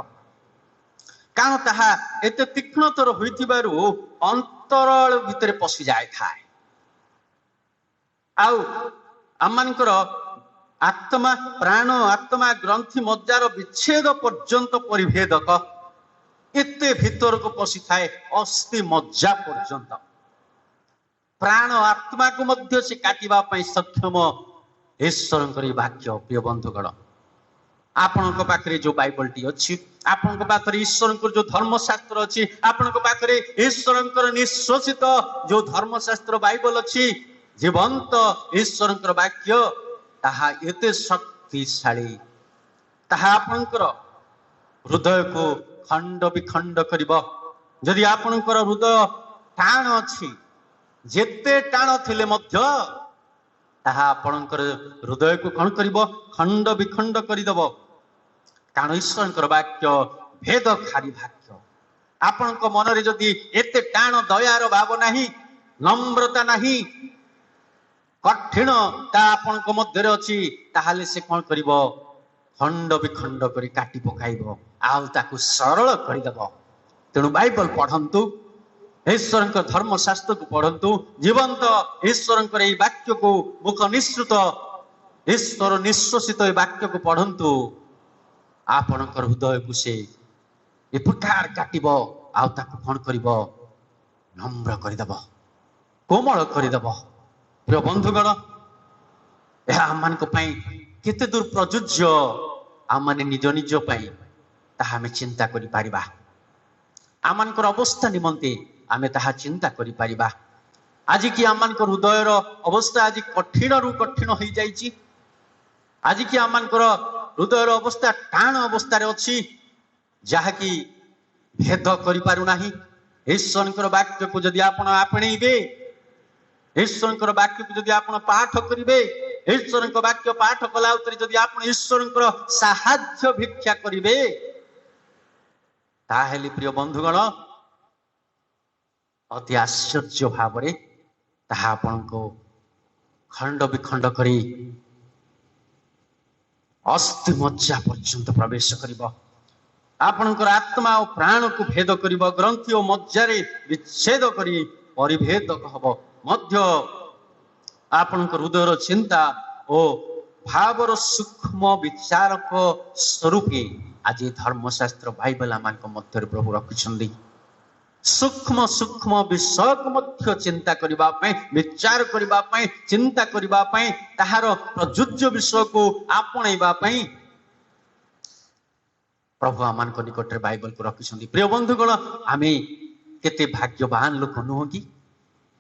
कारण ताहा एते तीक्ष्णतर होइतिबारु अंतराल भितर पशि जाए थाए। आउ आमानकर आत्मा प्राण आत्मा ग्रंथि मज्जार विच्छेद पर्यंत परिभेदक एते भीतर को पशि थाए अस्थि मज्जा पर्यंत प्राण आत्मा को मध्य से काटिबा पई सक्षम ईश्वरंकर वाक्य। प्रिय बंधुगण आपनक पाखरे जो बाइबल टी अछि, आपनक पाखरे ईश्वरंकर जो धर्मशास्त्र अछि, आपनक पाखरे ईश्वरंकर निश्वसित जो धर्मशास्त्र बाइबल अछि, जीवंत ईश्वरंकर वाक्य ताहा एते शक्तिशाली ताहा आपनकर हृदय को खंड विखंड करिब। जदि आपनकर हृदय टाण अछि जेते टाण थिले मध्य ताहा आपनकर हृदय को कौन करिब खंड विखंड करिदब। कारण ईश्वरंकर वाक्य भेदकारी वाक्य। आपनक मन रे जदि एते टाण दयार भाव नाही, नम्रता नाही, कठिनता आपनक मध्य रे अछि ताहाले से कौन करिब खंड विखंड करी काटी पकाइब आउ ताकू सरल करिदब। तेणु बाइबल पढ़ंतु, ईश्वरंकर धर्मशास्त्र को पढ़ंतु, जीवंत ईश्वरंकर এই वाक्य को मुख निश्चित ईश्वर निश्वसित এই वाक्य को पढ़ंतु। आपनकर हृदय को से ए प्रकार काटिब आउ ताकू कौन करिब नम्र करिदब, कोमल करिदब। प्रिय बंधुगण यह आमानक पई केते दूर प्रयोज्य आमाने निज निज पई ताहा आमे चिंता करि पारिबा। आमानकर अवस्था निमंते आमे ताहा चिंता करि पारिबा। आज की आमानकर हृदयर अवस्था आज कठिन रु कठिन हो जाइछि। आज की आमानकर हृदयर अवस्था टाण अवस्था रे अछि जहा की भेद करि पारु नाही। ईश्वरंकर वाक्य को जदि आपण आपणेबे, ईश्वरंकर वाक्य को जदि आपण पाठ करिवे, ईश्वरंकर वाक्य पाठ कला उतरे जदि आपण ईश्वरंकर साहाय्य भिक्षा करिवे ताहेले प्रिय बंधुगण अति आश्चर्य भाव रे ताहा आपनको खंड विखंड करी अस्थि मज्जा पर्यंत प्रवेश करिब। आपनकर आत्मा और प्राण को भेद करिब, ग्रंथि और मज्जारे विच्छेद करी परिभेदक हब। मध्य आपनकर हृदयर चिंता और भावर सूक्ष्म विचारक स्वरूपे आज धर्मशास्त्र बाइबल आमानक मध्य प्रभु रखिछन्दी। सूक्ष्म सूक्ष्म विषय को मध्य चिंता करिबा पई, विचार करिबा पई, चिंता करिबा पई, ताहार प्रयोज्य विषय को आपणैबा पई प्रभु आमानक निकट रे बाइबल को रखिछन्दी। प्रिय बंधुगण आमे केते भाग्यवान लोक नुह कि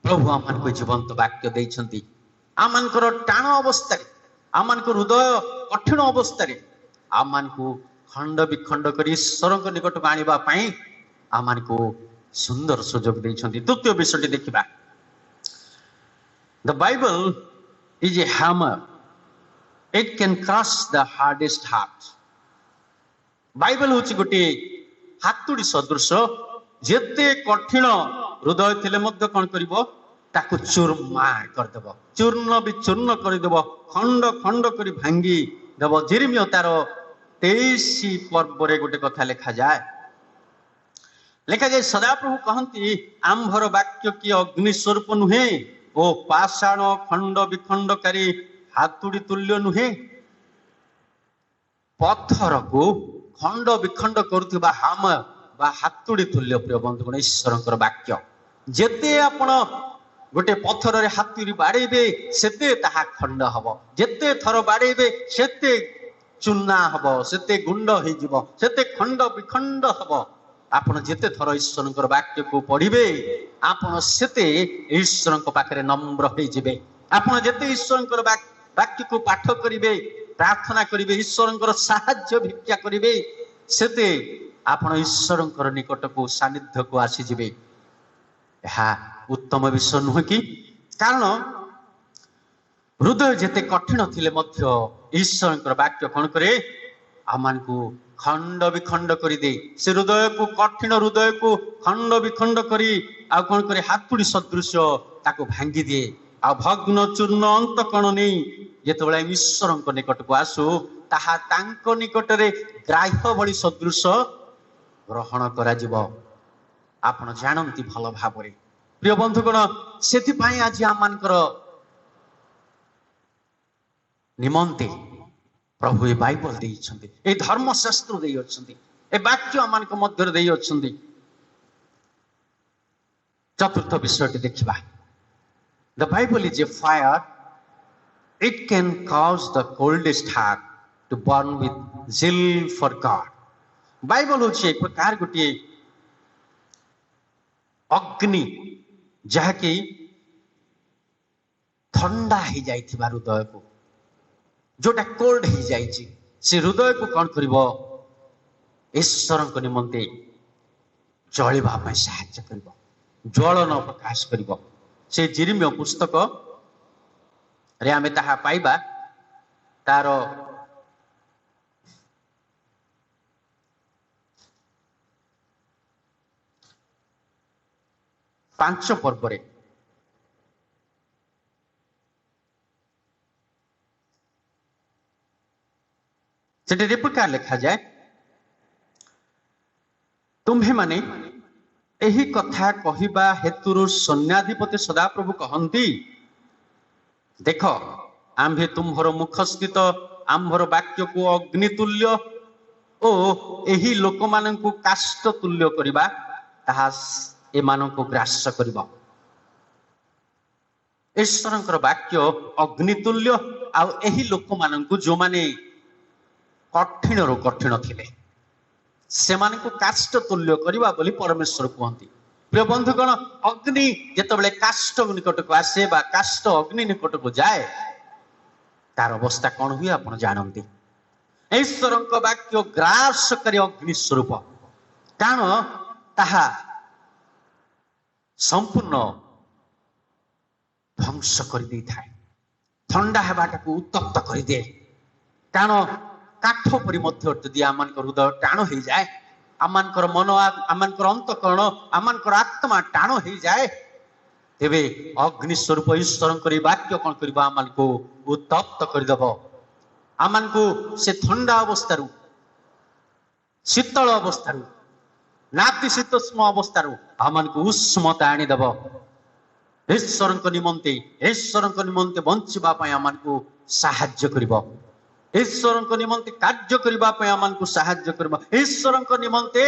प्रभु आमानक जीवंत वाक्य दैछन्ती। आमानकर टाण अवस्था रे, आमानकर हृदय कठिन अवस्था रे आमानकु खंड विखंड करी ईश्वरक निकट आनिबा पई आमानकु सुंदर सुजोग दैछन्ती। द्वितीय विषय देखिबा, the Bible is A hammer It can crush the hardest heart. Bible हूँ गोटे हातुड़ी सदृश जेते कठिन हृदय थिले मध्य कौन करिवो ताकु चूरमार करदेव चूर्ण विचूर्ण करदेव खंड खंड करी भांगी देव जेरेमिया तार 23 पर्व रे गोटे कथा लिखा जाए सदाप्रभु कहती आंभर वाक्य की अग्नि स्वरूप नुहे ओ पाषाण खंड विखंडकारी हातुड़ी तुल्य नुहे पत्थर को खंड विखंड करुवा हाम बा हातुड़ी तुल्य प्रिय बंधुगण ईश्वर वाक्य जेते आपण गोटे पत्थर रे हातुड़ी बाड़ेबे सेते ताहा खंड हब जेते थर बाड़ेबे सेते चूना हब सेते गुंड हो जिवो सेते खंड विखंड हब आपण जेते थर ईश्वर वाक्य को पढ़िबे आपण सेते ईश्वर पाखरे नम्र हो जिवे आपण जेते ईश्वर वाक्य को पाठ करिवे प्रार्थना करिवे ईश्वर साहाय्य भिक्षा करिवे सेते आपण ईश्वर निकट को सानिध्य को आसी जिवे यह उत्तम विषय नुह कि कारण हृदय जेते कठिन थिले मध्य ईश्वर वाक्य कौन करे आमान को खंड विखंड करी दे से हृदय को कठिन हृदय को खंड विखंड करी आ कौन करे हातुड़ी सदृश ताको भांगी दिए आ भग्न चूर्ण अंत कण नहीं जेतबेले ईश्वर निकट को आसु ताहा तांको निकट रे ग्राह्य भली सदृश ग्रहण करा जिवो आपण जानंती भल भाबरे प्रिय बंधुगण सेति पई आज आमानकर निमंते प्रभु ए बाइबल देई छथि ए धर्मशास्त्र देई अछथि ए वाक्य आमानक मध्य देई अछथि चतुर्थ विषयटी देखिबा the Bible is a fire it can cause the coldest heart to burn with zeal for God Bible होछि एक प्रकार गोटे अग्नि जहाँकि ठंडा हो जाइथिबा हृदय को जोटा कोल्ड हो जाइछि से हृदय को कौन करिवो ईश्वर को निमंते जळिबा पय सहायता करिवो ज्वलन प्रकाश करिवो से जेरेमिया पुस्तक रे आमे ताहा पाइबा तार 5 पर्व रे से प्रकार लिखा जाए तुम्हें माने एही कथा कहिबा हेतुरु सैन्याधिपति सदाप्रभु कहंती देख आम्भे तुम्हर मुख स्थित आम्भर वाक्य को अग्नितुल्य ओ एही लोक माननकु काष्ट तुल्य करिबा ताहा एमानकु ग्रास्य करिबा ईश्वरंकर वाक्य अग्नितुल्य आ एही लोक माननकु जो माने कठिन रु कठिन थिले सेमानकु काष्ट तुल्य करिबा बोली परमेश्वर कहंती प्रिय बंधुगण अग्नि जेतबेले काष्ट निकट को आसे बा काष्ट अग्नि निकट को जाए तार अवस्था कौन हुए आपण जानंती ईश्वरंक वाक्य ग्रासकारी अग्नि स्वरूप कारण ताहा संपूर्ण ध्वंस कर दी थाए ठंडा हेबाटा को उत्तप्त कर दे कारण काठ परि मध्य यदि आमानकर हृदय टाण हो जाए आमानकर मन आमानकर अंतकरण आमानकर आत्मा टाण हो जाए तेबे अग्नि स्वरूप ईश्वरंकर वाक्य कौन करबा आमानको उत्तप्त करदेव आमानको से ठंडा अवस्था शीतल अवस्था नातिशीतोष्ण अवस्था आमानको उष्मता आनीदेव ईश्वरंक निमंते बंचिबा पय आमानको साहाय्य करिवो ईश्वरंक निमंते कार्य करिबा पय आमानको साहाय्य करिवो ईश्वरंक निमंते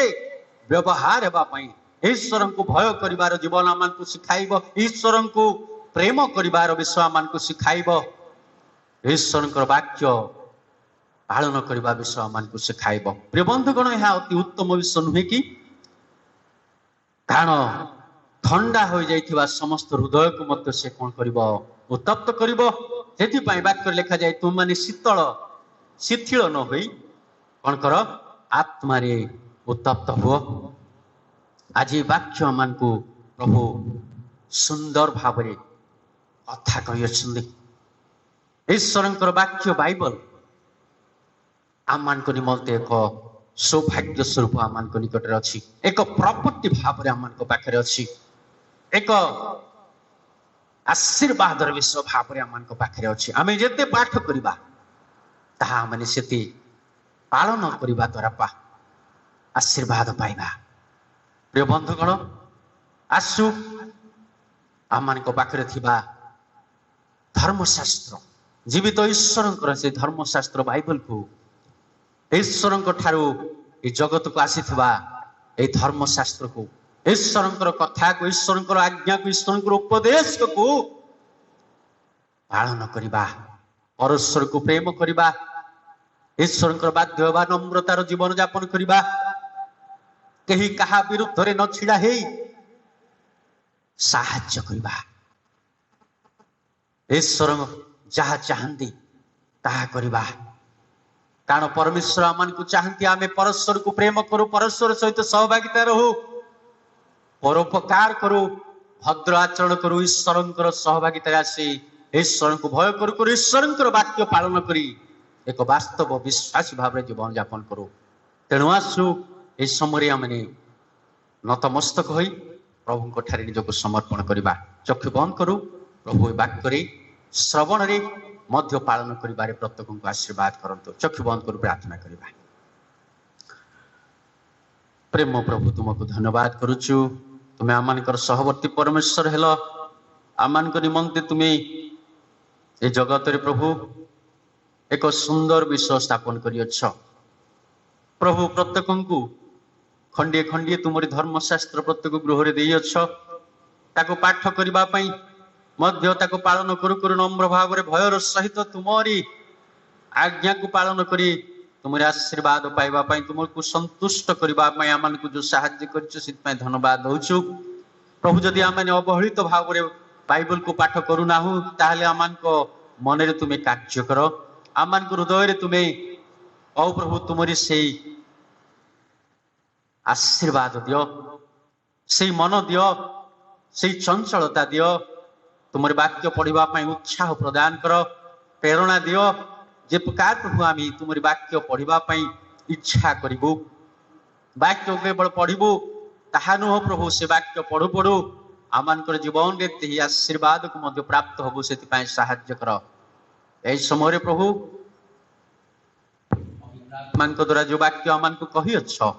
व्यवहार हेबा पय ईश्वरंको भय करिवार जीवन आमानको सिखाइबो ईश्वरंको प्रेम करिवार विषय आमानको सिखाइबो ईश्वरंकर वाक्य पालन करिबा विषय आमानको सिखाइबो प्रिय बंधुगण यह अति उत्तम विषय नुहे कि कारण ठंडा हो जाइथिबा समस्त हृदय को मध्य से कौन करिवो उत्तप्त करिवो सेति पय वाक्य लिखा जाय तुम माने शीतल शिथिल न होई कौन कर आत्मा रे उत्तप्त हो आज वाक्य मान को प्रभु सुंदर भाव रे कथा कहि ईश्वरंकर वाक्य बाइबल आम मान निमंते एक सौभाग्य स्वरूप आम मान निकट अच्छी एक प्रॉपर्टी भाव आम पाखे अच्छी एक आशीर्वाद विषय भाव आम पाखे अच्छी आम जिते पाठ करवा ताहा माने सेति पालन करने द्वारा आशीर्वाद पाइबा। प्रिय बंधुगण आसु आम मान पाखे थिबा धर्मशास्त्र जीवित ईश्वर से धर्मशास्त्र बाइबल को ईश्वर ठारू जगत को आसी ए धर्मशास्त्र को ईश्वर कथा को ईश्वर आज्ञा को ईश्वर उपदेश को पालन करवा परस्पर को प्रेम करवा ईश्वर बाध्य बा नम्रतार जीवन यापन करवा कहीं कहा विरुद्ध रे न छिड़ा हे साहाय्य करवा ईश्वर जहा चाहती ताहा करवा कारण परमेश्वर आम को चाहती आम परस्पर को प्रेम करूँ परस्पर सहित सहभागिता रहू परोपकार करूँ भद्र आचरण करूँ ईश्वर सहभागिता आसी ईश्वर को भय करू ईश्वर वाक्य पालन करी एक वास्तव विश्वासी भाव में जीवन यापन करूँ। तेणु आसु ये समय आम नतमस्तक हो प्रभु ठारे निजक समर्पण करवा चक्षु बंद करूँ प्रभु वाक्य श्रवण रे मध्य पालन करिबारे प्रत्येक को आशीर्वाद करंतु चक्षु बंद कर प्रार्थना करवा। प्रेम प्रभु तुमको धन्यवाद करुचु तुम्हें आम सहवर्ती परमेश्वर हेल आम निमंते तुम्हें ये जगत रे प्रभु एक सुंदर विषय स्थापन करियछ प्रभु प्रत्येक को खंडिए खंडिए तुमरी धर्मशास्त्र प्रत्येक गृह रे देइयछ ताको पाठ करबा पई मध्य ताको पालन करू करू नम्र भाव रे भयर सहित तुमरी आज्ञा को पालन करी तुमरे आशीर्वाद पाइबा पई तुमको संतुष्ट करबा पई आमन को जो सहाय्य करछ सित पई धन्यवाद दउछु प्रभु जदि आमने अवहेलित भाव रे बाइबल को पाठ करू नाहु ताहले आमन को मन रे तुमे कार्य करो आमन को हृदय रे तुमे ओ प्रभु तुमरी सेई आशीर्वाद दियो सेई मन दियो सेई चंचलता दियो तुमरे वाक्य पढ़िबा पई उत्साह प्रदान कर प्रेरणा दियो जे प्रकार प्रभु आमी तुमरे वाक्य पढ़िबा पई इच्छा करिबु वाक्य केवल पढ़िबु ताहा नुह प्रभु से वाक्य पढ़ु पढ़ु आमनकर जीवन रे तेही आशीर्वाद को मध्य प्राप्त होबु सेति पई सहाय्य कर ए समय प्रभु मान को द्वारा जो वाक्य आमन को कहि अच्छ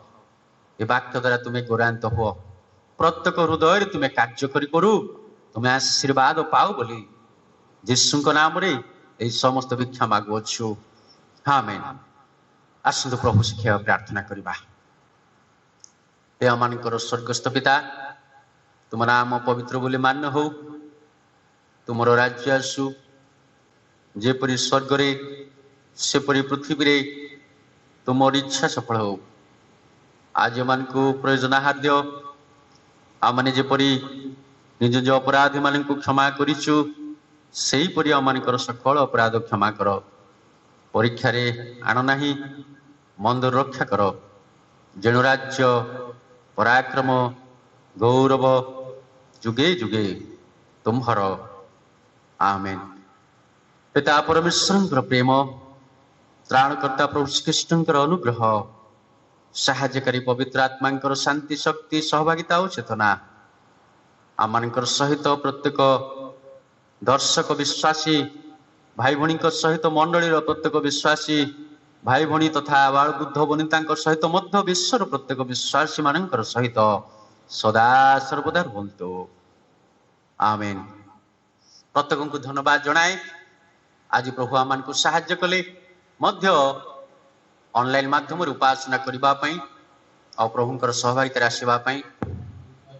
ए वाक्य द्वारा तुम्हें गौरांत हो प्रत्येक हृदय रे तुम्हें कार्य करि करू तुम्हें आशीर्वाद पाओ बोली यीशु नाम रे ए समस्त भिक्षा मागुछु आमेन। आसंतु प्रभु शिक्षा प्रार्थना करबा। हे अमानकर स्वर्गस्थ पिता तुम नाम पवित्र बोली मान्य हो तुमर राज्य आसु जेपरी स्वर्ग रे सेपरी पृथ्वी रे तुमर इच्छा सफल हो आज मान को प्रयोजन आहार्य आमने जेपरी निज जो अपराधी मान को क्षमा करिछु सेही परि आमनकर सकल अपराध क्षमा कर परीक्षा रे आण नाही मंदर रक्षा कर जेणु राज्य पराक्रम गौरव जुगे जुगे तुम्हर आमेन। पिता परमेश्वर प्रेम त्राणकर्ता प्रभु श्रीकृष्ण अनुग्रह साहाय्यकारी पवित्र आत्मा शांति शक्ति सहभागिता और चेतना आमनकर सहित प्रत्येक दर्शक विश्वासी भाई भणी सहित मंडली प्रत्येक विश्वासी भाई भणी तथा बाल बुद्ध वनिता सहित मध्य विश्वर प्रत्येक विश्वासी मान सहित सदा सर्वदा रुहतु आमेन। प्रत्येक को धन्यवाद जनाए आज प्रभु आम को साहाय्य कले मध्य ऑनलाइन माध्यम उपासना करने और प्रभुंकर सहभागिता आसवाई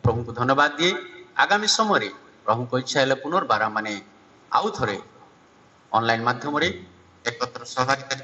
प्रभु को धन्यवाद दिए आगामी समय प्रभु को इच्छा है पुनर्बार माने आउ थे ऑनलाइन माध्यम एकत्र सहभागिता